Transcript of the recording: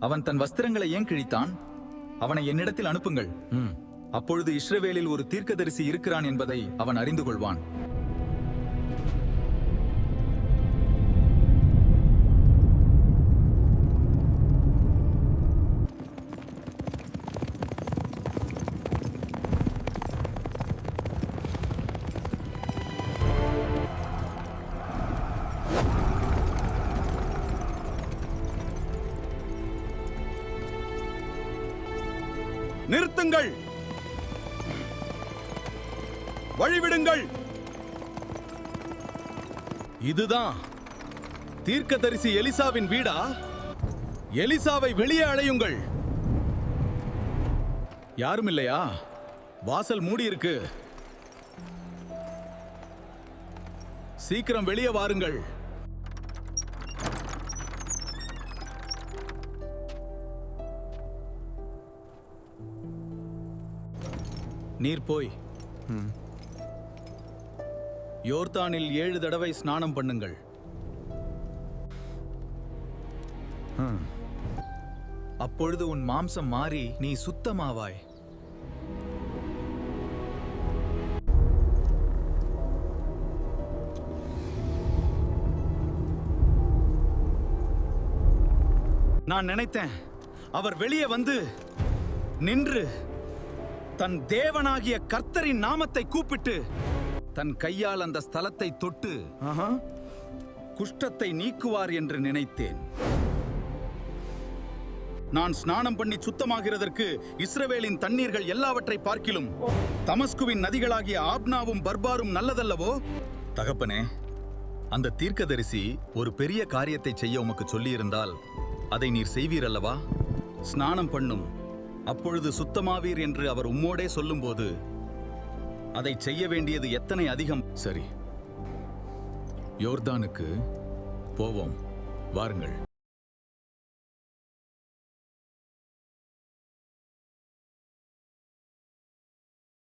அவன் தன் வஸ்திரங்களை ஏன் கிழித்தான்? அவனை என்னிடத்தில் அனுப்புங்கள். அப்பொழுது இஸ்ரவேலில் ஒரு தீர்க்கதரிசி இருக்கிறான் என்பதை அவன் அறிந்து கொள்வான். நிறுத்துங்கள், வழிவிடுங்கள். இதுதான் தீர்க்கதரிசி எலிசாவின் வீடா? எலிசாவை வெளியே அழையுங்கள். யாரும் இல்லையா? வாசல் மூடி இருக்கு. சீக்கிரம் வெளியே வாருங்கள். நீர் போய் யோர்தானில் 7 தடவை ஸ்நானம் பண்ணுங்கள். அப்பொழுது உன் மாம்சம் மாறி நீ சுத்தமாவாய். நான் நினைத்தேன் அவர் வெளியே வந்து நின்று தன் தேவனாகிய கர்த்தரின் நாமத்தை கூப்பிட்டு தன் கையால் அந்த ஸ்தலத்தை தொட்டு குஷ்டத்தை நீக்குவார் என்று நினைத்தேன். நான் ஸ்நானம் பண்ணி சுத்தமாகிறதற்கு இஸ்ரவேலின் தண்ணீர்கள் எல்லாவற்றை பார்க்கிலும் தமஸ்குவின் நதிகளாகிய ஆப்னாவும் பர்பாரும் நல்லதல்லவோ? தகப்பனே, அந்த தீர்க்கதரிசி ஒரு பெரிய காரியத்தை செய்ய உமக்கு சொல்லியிருந்தால் அதை நீர் செய்வீர் அல்லவா? ஸ்நானம் பண்ணும், அப்பொழுது சுத்தமாவீர் என்று அவர் உம்மோடே சொல்லும்போது அதை செய்ய வேண்டியது எத்தனை அதிகம். சரி, யோர்தானுக்கு போவோம், வாருங்கள்.